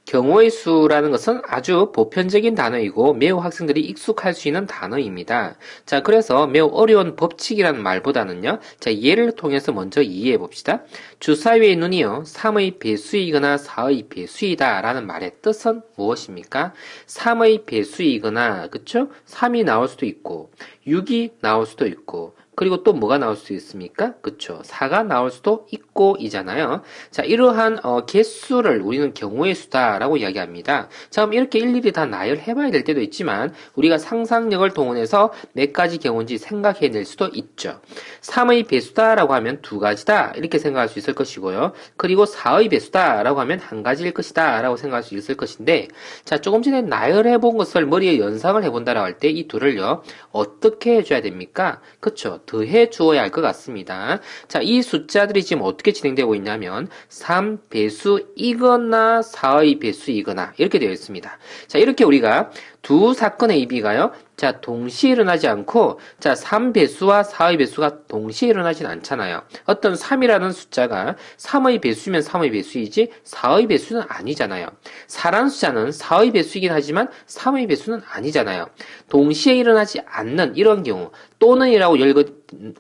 경우의 수라는 것은 아주 보편적인 단어이고 매우 학생들이 익숙할 수 있는 단어입니다. 자, 그래서 매우 어려운 법칙이라는 말보다는요, 자, 예를 통해서 먼저 이해해 봅시다. 주사위의 눈이요, 3의 배수이거나 4의 배수이다 라는 말의 뜻은 무엇입니까? 3의 배수이거나, 그쵸? 3이 나올 수도 있고, 6이 나올 수도 있고, 그리고 또 뭐가 나올 수 있습니까? 그쵸. 4가 나올 수도 있고 이잖아요. 자, 이러한 개수를 우리는 경우의 수다라고 이야기합니다. 자, 그럼 이렇게 일일이 다 나열해봐야 될 때도 있지만 우리가 상상력을 동원해서 몇 가지 경우인지 생각해낼 수도 있죠. 3의 배수다라고 하면 두 가지다 이렇게 생각할 수 있을 것이고요. 그리고 4의 배수다라고 하면 한 가지일 것이다 라고 생각할 수 있을 것인데, 자, 조금 전에 나열해본 것을 머리에 연상을 해본다라고 할 때 이 둘을요, 어떻게 해줘야 됩니까? 그쵸. 더해 주어야 할 것 같습니다. 자, 이 숫자들이 지금 어떻게 진행되고 있냐면 3배수이거나 4의 배수이거나 이렇게 되어 있습니다. 자, 이렇게 우리가 두 사건의 AB가요. 자, 동시에 일어나지 않고, 자, 3배수와 4의 배수가 동시에 일어나진 않잖아요. 어떤 3이라는 숫자가 3의 배수면 3의 배수이지 4의 배수는 아니잖아요. 4라는 숫자는 4의 배수이긴 하지만 3의 배수는 아니잖아요. 동시에 일어나지 않는 이런 경우, 또는이라고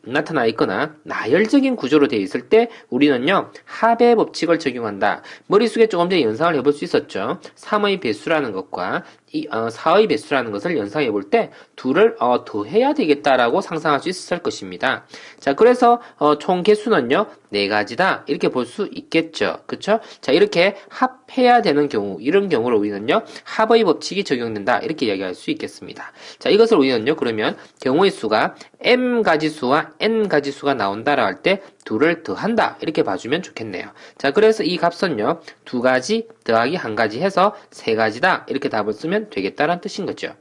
나타나 있거나 나열적인 구조로 되어 있을 때 우리는요, 합의 법칙을 적용한다. 머릿속에 조금 전에 연상을 해볼 수 있었죠. 3의 배수라는 것과 4의 배수라는 것을 연상해 볼 때 둘을 더해야 되겠다라고 상상할 수 있을 것입니다. 자, 그래서 총 개수는요, 4가지다 이렇게 볼 수 있겠죠. 그쵸? 자, 이렇게 합해야 되는 경우, 이런 경우를 우리는요, 합의 법칙이 적용된다 이렇게 이야기할 수 있겠습니다. 자, 이것을 우리는요, 그러면 경우의 수가 m가지 수와 n가지 수가 나온다라 할 때 둘을 더한다 이렇게 봐주면 좋겠네요. 자, 그래서 이 값은요, 2가지 더하기 1가지 해서 3가지다 이렇게 답을 쓰면 되겠다라는 뜻인 거죠.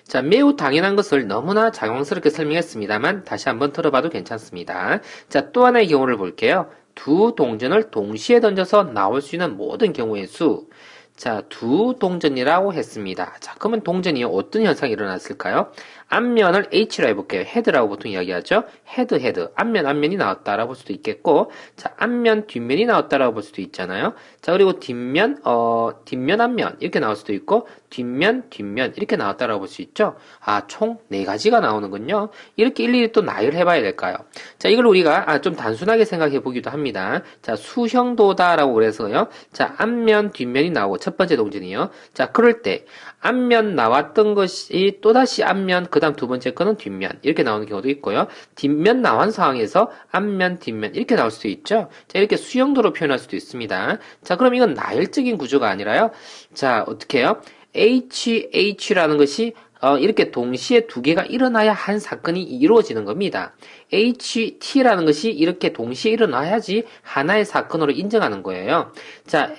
자, 매우 당연한 것을 너무나 장황스럽게 설명했습니다만 다시 한번 들어봐도 괜찮습니다. 자, 또 하나의 경우를 볼게요. 두 동전을 동시에 던져서 나올 수 있는 모든 경우의 수. 자, 두 동전이라고 했습니다. 자, 그러면 동전이 어떤 현상이 일어났을까요? 앞면을 H로 해볼게요. 헤드라고 보통 이야기하죠. 헤드. 앞면이 나왔다라고 볼 수도 있겠고, 자, 앞면, 뒷면이 나왔다라고 볼 수도 있잖아요. 자, 그리고 뒷면, 앞면 이렇게 나올 수도 있고, 뒷면 이렇게 나왔다라고 볼 수 있죠. 아, 총 4가지가 나오는군요. 이렇게 일일이 또 나열해봐야 될까요? 자, 이걸 우리가 좀 단순하게 생각해 보기도 합니다. 자, 수형도다라고 그래서요. 자, 앞면, 뒷면이 나오고 첫 번째 동전이요. 자, 그럴 때 앞면 나왔던 것이 또다시 앞면, 그 다음 두 번째 거는 뒷면 이렇게 나오는 경우도 있고요. 뒷면 나온 상황에서 앞면, 뒷면 이렇게 나올 수도 있죠. 자, 이렇게 수형도로 표현할 수도 있습니다. 자, 그럼 이건 나열적인 구조가 아니라요. 자, 어떻게 해요? HH라는 것이 이렇게 동시에 두 개가 일어나야 한 사건이 이루어지는 겁니다. HT라는 것이 이렇게 동시에 일어나야지 하나의 사건으로 인정하는 거예요. 자,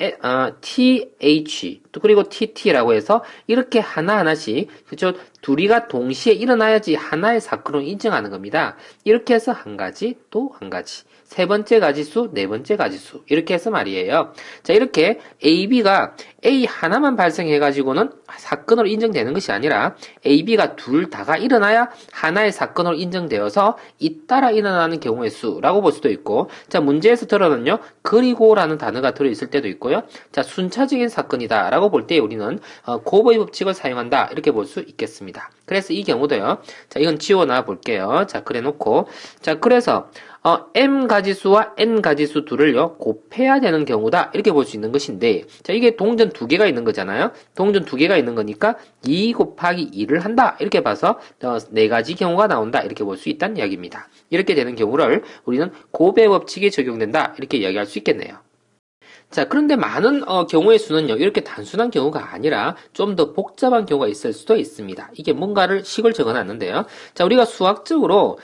TH 그리고 TT라고 해서 이렇게 하나하나씩, 그죠? 둘이가 동시에 일어나야지 하나의 사건으로 인정하는 겁니다. 이렇게 해서 한 가지, 또 한 가지. 세 번째 가지수, 네 번째 가지수. 이렇게 해서 말이에요. 자, 이렇게 AB가 A 하나만 발생해가지고는 사건으로 인정되는 것이 아니라 AB가 둘 다가 일어나야 하나의 사건으로 인정되어서 잇따라 일어나는 경우의 수라고 볼 수도 있고, 자, 문제에서 들어는요, 그리고라는 단어가 들어있을 때도 있고요. 자, 순차적인 사건이다 라고 볼 때 우리는 곱의 법칙을 사용한다 이렇게 볼 수 있겠습니다. 그래서 이 경우도요. 자, 이건 지워놔 볼게요. 자, 그래 놓고, 자, 그래서 m 가지수와 n 가지수 둘을요, 곱해야 되는 경우다 이렇게 볼 수 있는 것인데, 자, 이게 동전 2개가 있는 거잖아요. 동전 2개가 있는 거니까 2 곱하기 2를 한다 이렇게 봐서 4가지 경우가 나온다 이렇게 볼 수 있다는 이야기입니다. 이렇게 되는 경우를 우리는 곱의 법칙이 적용된다 이렇게 이야기할 수 있겠네요. 자, 그런데 많은 경우의 수는요, 이렇게 단순한 경우가 아니라 좀 더 복잡한 경우가 있을 수도 있습니다. 이게 뭔가를 식을 적어놨는데요. 자, 우리가 수학적으로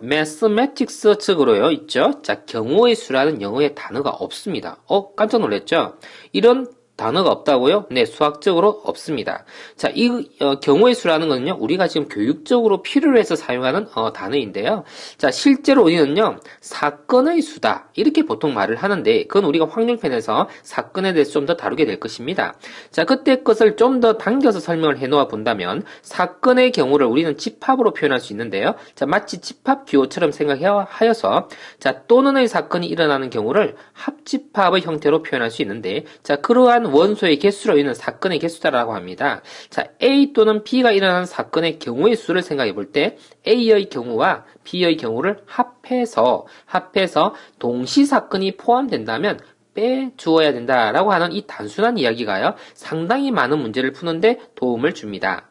mathematics적으로요 있죠. 자, 경우의 수라는 영어에 단어가 없습니다. 깜짝 놀랐죠? 이런 단어가 없다고요? 네, 수학적으로 없습니다. 자, 이 경우의 수라는 것은요, 우리가 지금 교육적으로 필요로 해서 사용하는 단어인데요. 자, 실제로 우리는요, 사건의 수다 이렇게 보통 말을 하는데, 그건 우리가 확률편에서 사건에 대해서 좀 더 다루게 될 것입니다. 자, 그때 것을 좀 더 당겨서 설명을 해놓아 본다면, 사건의 경우를 우리는 집합으로 표현할 수 있는데요. 자, 마치 집합 기호처럼 생각하여서, 자, 또는의 사건이 일어나는 경우를 합집합의 형태로 표현할 수 있는데, 자, 그러한 원소의 개수로 있는 사건의 개수다라고 합니다. 자, A 또는 B가 일어나는 사건의 경우의 수를 생각해 볼 때 A의 경우와 B의 경우를 합해서 동시 사건이 포함된다면 빼주어야 된다라고 하는 이 단순한 이야기가요, 상당히 많은 문제를 푸는데 도움을 줍니다.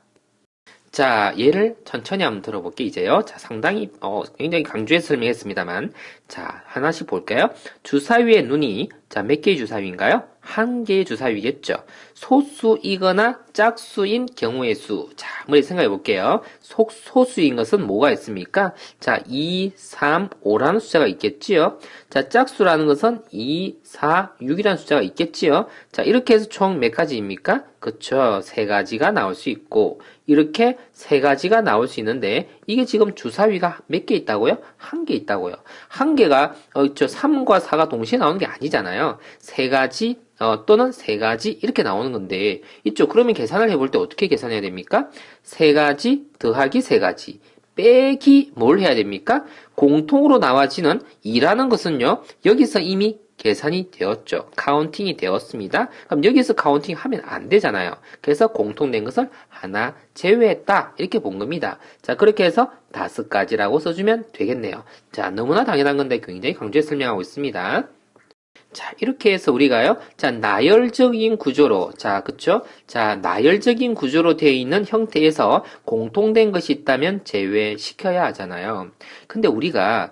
자, 예를 천천히 한번 들어볼게요, 이제요. 자, 상당히, 굉장히 강조해서 설명했습니다만. 자, 하나씩 볼까요? 주사위의 눈이, 자, 몇 개의 주사위인가요? 한 개의 주사위겠죠. 소수이거나 짝수인 경우의 수. 자, 한번 생각해 볼게요. 소수인 것은 뭐가 있습니까? 자, 2, 3, 5라는 숫자가 있겠지요. 자, 짝수라는 것은 2, 4, 6이라는 숫자가 있겠지요. 자, 이렇게 해서 총 몇 가지입니까? 그쵸. 세 가지가 나올 수 있고, 이렇게 세 가지가 나올 수 있는데, 이게 지금 주사위가 몇 개 있다고요? 한 개 있다고요. 한 개가, 3과 4가 동시에 나오는 게 아니잖아요. 세 가지, 또는 세 가지 이렇게 나오는 건데, 있죠. 그러면 계산을 해볼 때 어떻게 계산해야 됩니까? 세 가지 더하기 세 가지 빼기 뭘 해야 됩니까? 공통으로 나와지는 2라는 것은요, 여기서 이미 계산이 되었죠. 카운팅이 되었습니다. 그럼 여기서 카운팅 하면 안 되잖아요. 그래서 공통된 것을 하나 제외했다. 이렇게 본 겁니다. 자, 그렇게 해서 5가지라고 써주면 되겠네요. 자, 너무나 당연한 건데 굉장히 강조해서 설명하고 있습니다. 자, 이렇게 해서 우리가요, 자, 나열적인 구조로, 자, 그쵸? 자, 나열적인 구조로 되어 있는 형태에서 공통된 것이 있다면 제외시켜야 하잖아요. 근데 우리가,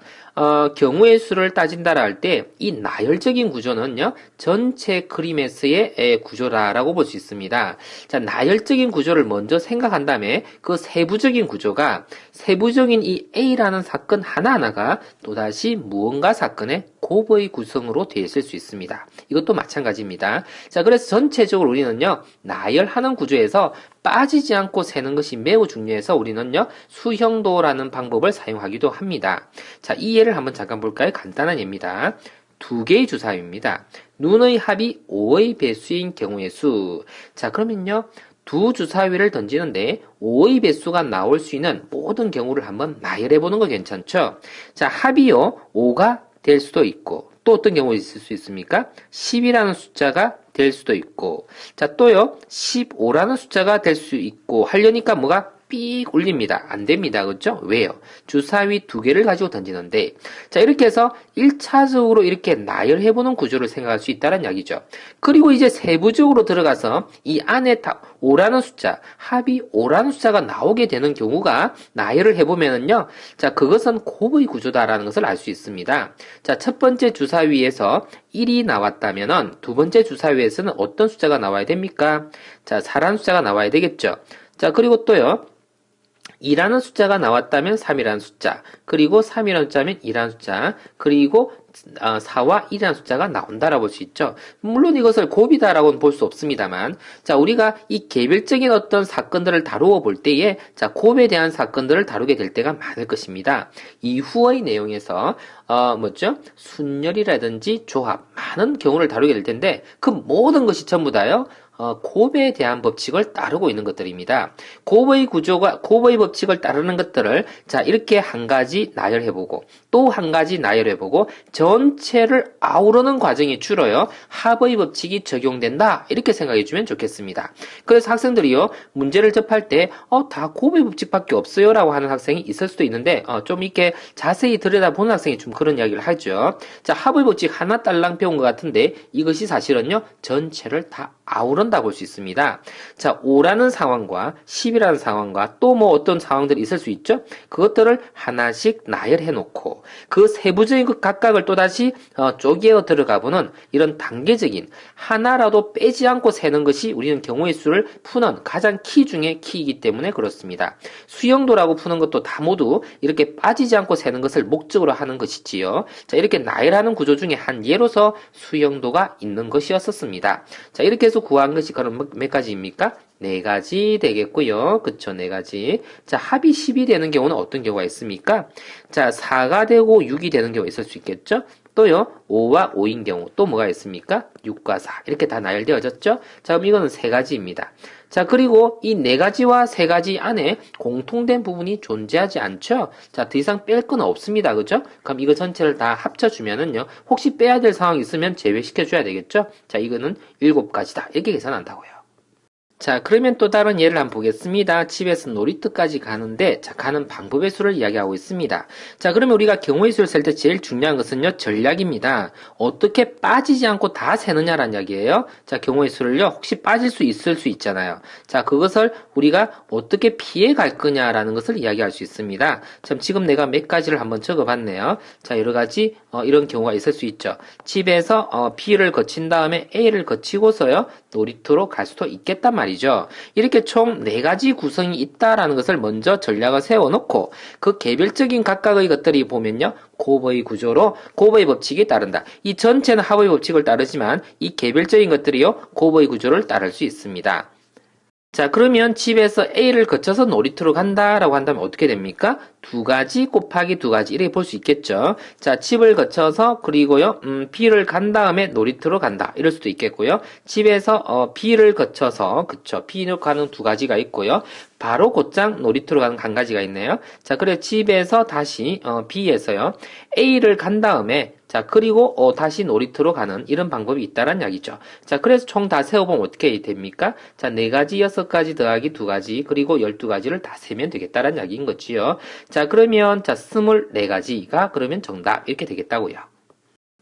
경우의 수를 따진다라 할 때, 이 나열적인 구조는요, 전체 그림에서의 구조라고 볼 수 있습니다. 자, 나열적인 구조를 먼저 생각한 다음에, 그 세부적인 구조가, 세부적인 이 A라는 사건 하나하나가 또다시 무언가 사건의 곱의 구성으로 되어 있을 수 있습니다. 이것도 마찬가지입니다. 자, 그래서 전체적으로 우리는요, 나열하는 구조에서 빠지지 않고 세는 것이 매우 중요해서 우리는요, 수형도라는 방법을 사용하기도 합니다. 자, 이 예를 한번 잠깐 볼까요? 간단한 예입니다. 두 개의 주사위입니다. 눈의 합이 5의 배수인 경우의 수. 자, 그러면요, 두 주사위를 던지는데 5의 배수가 나올 수 있는 모든 경우를 한번 나열해보는 거 괜찮죠? 자, 합이요, 5가 될 수도 있고, 또 어떤 경우 있을 수 있습니까? 10이라는 숫자가 될 수도 있고, 자, 또요, 15라는 숫자가 될 수 있고, 하려니까 뭐가 삑 울립니다. 안 됩니다. 그렇죠? 왜요? 주사위 두 개를 가지고 던지는데, 자, 이렇게 해서 1차적으로 이렇게 나열해보는 구조를 생각할 수 있다는 이야기죠. 그리고 이제 세부적으로 들어가서 이 안에 5라는 숫자, 합이 5라는 숫자가 나오게 되는 경우가 나열을 해보면은요, 자, 그것은 곱의 구조다라는 것을 알 수 있습니다. 자, 첫 번째 주사위에서 1이 나왔다면은 두 번째 주사위에서는 어떤 숫자가 나와야 됩니까? 자, 4라는 숫자가 나와야 되겠죠. 자, 그리고 또요, 2라는 숫자가 나왔다면 3이라는 숫자, 그리고 3이라는 숫자면 2라는 숫자, 그리고 4와 1이라는 숫자가 나온다라고 볼 수 있죠. 물론 이것을 곱이다라고는 볼 수 없습니다만, 자, 우리가 이 개별적인 어떤 사건들을 다루어 볼 때에, 자, 곱에 대한 사건들을 다루게 될 때가 많을 것입니다. 이후의 내용에서, 순열이라든지 조합, 많은 경우를 다루게 될 텐데, 그 모든 것이 전부 다요, 곱에 대한 법칙을 따르고 있는 것들입니다. 곱의 법칙을 따르는 것들을, 자, 이렇게 한 가지 나열해보고, 또 한 가지 나열해보고, 전체를 아우르는 과정이 줄어요, 합의 법칙이 적용된다. 이렇게 생각해주면 좋겠습니다. 그래서 학생들이요, 문제를 접할 때, 다 곱의 법칙밖에 없어요. 라고 하는 학생이 있을 수도 있는데, 좀 이렇게 자세히 들여다보는 학생이 좀 그런 이야기를 하죠. 자, 합의 법칙 하나 딸랑 배운 것 같은데, 이것이 사실은요, 전체를 다 아우른다고 볼 수 있습니다. 자, 5라는 상황과 10이라는 상황과 또 뭐 어떤 상황들이 있을 수 있죠? 그것들을 하나씩 나열해 놓고 그 세부적인 것 각각을 또다시 쪼개어 들어가 보는 이런 단계적인 하나라도 빼지 않고 세는 것이 우리는 경우의 수를 푸는 가장 키 중에 키이기 때문에 그렇습니다. 수형도라고 푸는 것도 다 모두 이렇게 빠지지 않고 세는 것을 목적으로 하는 것이지요. 자, 이렇게 나열하는 구조 중에 한 예로서 수형도가 있는 것이었었습니다. 자, 이렇게 해서 구한 것이 그럼 몇 가지입니까? 4가지 되겠고요. 그쵸, 4가지. 자, 합이 10이 되는 경우는 어떤 경우가 있습니까? 자, 4가 되고 6이 되는 경우가 있을 수 있겠죠? 또요, 5와 5인 경우 또 뭐가 있습니까? 6과 4 이렇게 다 나열되어졌죠? 자, 그럼 이거는 3가지입니다. 자, 그리고 이 네 가지와 세 가지 안에 공통된 부분이 존재하지 않죠? 자, 더 이상 뺄 건 없습니다. 그죠? 그럼 이거 전체를 다 합쳐주면은요, 혹시 빼야 될 상황이 있으면 제외시켜줘야 되겠죠? 자, 이거는 7가지다. 이렇게 계산한다고요. 자, 그러면 또 다른 예를 한번 보겠습니다. 집에서 놀이터까지 가는데, 자, 가는 방법의 수를 이야기하고 있습니다. 자, 그러면 우리가 경우의 수를 셀 때 제일 중요한 것은요, 전략입니다. 어떻게 빠지지 않고 다 세느냐라는 이야기예요. 자, 경우의 수를요, 혹시 빠질 수 있을 수 있잖아요. 자, 그것을 우리가 어떻게 피해 갈 거냐라는 것을 이야기할 수 있습니다. 참, 지금 내가 몇 가지를 한번 적어봤네요. 자, 여러 가지, 이런 경우가 있을 수 있죠. 집에서, B를 거친 다음에 A를 거치고서요, 놀이터로 갈 수도 있겠단 말이죠. 이렇게 총 4가지 구성이 있다라는 것을 먼저 전략을 세워놓고 그 개별적인 각각의 것들이 보면요. 곱의 구조로 곱의 법칙이 따른다. 이 전체는 합의 법칙을 따르지만 이 개별적인 것들이요. 곱의 구조를 따를 수 있습니다. 자, 그러면 집에서 A를 거쳐서 놀이터로 간다라고 한다면 어떻게 됩니까? 2가지 곱하기 2가지 이렇게 볼 수 있겠죠. 자, 집을 거쳐서 그리고요, B를 간 다음에 놀이터로 간다 이럴 수도 있겠고요. 집에서 B를 거쳐서 그쵸, B로 가는 2가지가 있고요. 바로 곧장 놀이터로 가는 한 가지가 있네요. 자, 그래 집에서 다시 B에서요 A를 간 다음에 자, 그리고 다시 놀이터로 가는 이런 방법이 있다는 이야기죠. 자, 그래서 총 다 세어보면 어떻게 됩니까? 자, 4가지, 6가지 더하기 2가지, 그리고 12가지를 다 세면 되겠다는 이야기인 거지요. 자, 그러면 자, 24가지가 그러면 정답 이렇게 되겠다고요.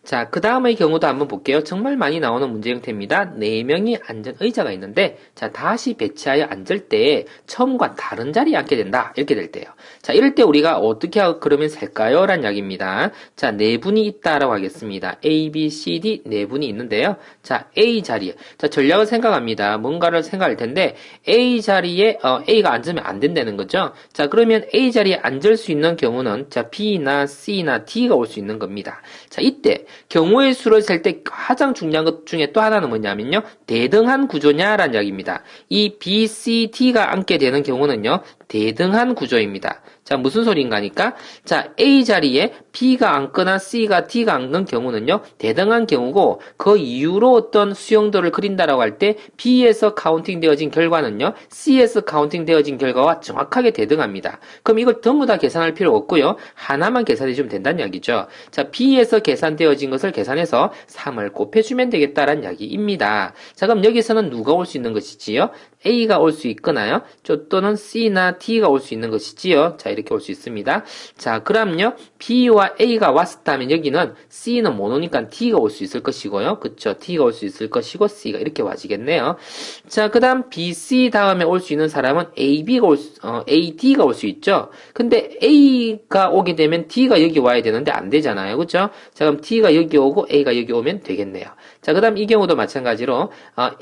자, 그 다음의 경우도 한번 볼게요. 정말 많이 나오는 문제 형태입니다. 4명이 앉은 의자가 있는데, 자, 다시 배치하여 앉을 때 처음과 다른 자리에 앉게 된다. 이렇게 될 때요. 자, 이럴 때 우리가 어떻게 하고 그러면 살까요? 라는 이야기입니다. 자, 4분이 있다라고 하겠습니다. A, B, C, D 4분이 있는데요. 자, A 자리에. 자, 전략을 생각합니다. 뭔가를 생각할 텐데, A 자리에, A가 앉으면 안 된다는 거죠. 자, 그러면 A 자리에 앉을 수 있는 경우는, 자, B나 C나 D가 올 수 있는 겁니다. 자, 이때, 경우의 수를 셀 때 가장 중요한 것 중에 또 하나는 뭐냐면요. 대등한 구조냐라는 이야기입니다. 이 B, C, D가 앉게 되는 경우는요. 대등한 구조입니다. 자, 무슨 소리인가 하니까 자, A 자리에 B가 앉거나 C가 D가 앉는 경우는요. 대등한 경우고 그 이유로 어떤 수용도를 그린다라고 할 때 B에서 카운팅 되어진 결과는요. C에서 카운팅 되어진 결과와 정확하게 대등합니다. 그럼 이걸 전부 다 계산할 필요 없고요. 하나만 계산해 주면 된다는 이야기죠. 자, B에서 계산되어진 것을 계산해서 3을 곱해주면 되겠다라는 이야기입니다. 자, 그럼 여기서는 누가 올 수 있는 것이지요? A가 올 수 있거나요. 또는 C나 D가 올 수 있는 것이지요. 자, 이렇게 올 수 있습니다. 자, 그럼요. B와 A가 왔다면 여기는 C는 못 오니까 D가 올 수 있을 것이고요. 그쵸? D가 올 수 있을 것이고 C가 이렇게 와지겠네요. 자, 그 다음 B, C 다음에 올 수 있는 사람은 A, D가 올 수 있죠. 근데 A가 오게 되면 D가 여기 와야 되는데 안 되잖아요. 그쵸? 자, 그럼 D가 여기 오고 A가 여기 오면 되겠네요. 자, 그 다음 이 경우도 마찬가지로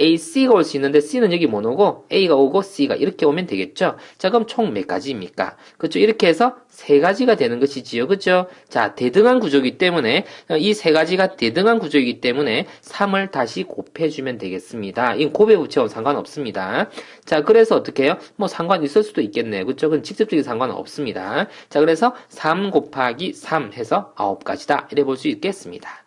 A, C가 올 수 있는데 C는 여기 못 오고 A가 오고 C가 이렇게 오면 되겠죠. 자, 그럼 총 몇 가지입니까? 그렇죠? 이렇게 해서 3가지가 되는 것이지요. 그렇죠? 자, 대등한 구조이기 때문에 이 3가지가 대등한 구조이기 때문에 3을 다시 곱해주면 되겠습니다. 이 곱해 붙여도 상관없습니다. 자, 그래서 어떻게 해요? 뭐 상관 있을 수도 있겠네요. 그렇죠? 그건 직접적인 상관은 없습니다. 자, 그래서 3 곱하기 3 해서 9가지다. 이래 볼 수 있겠습니다.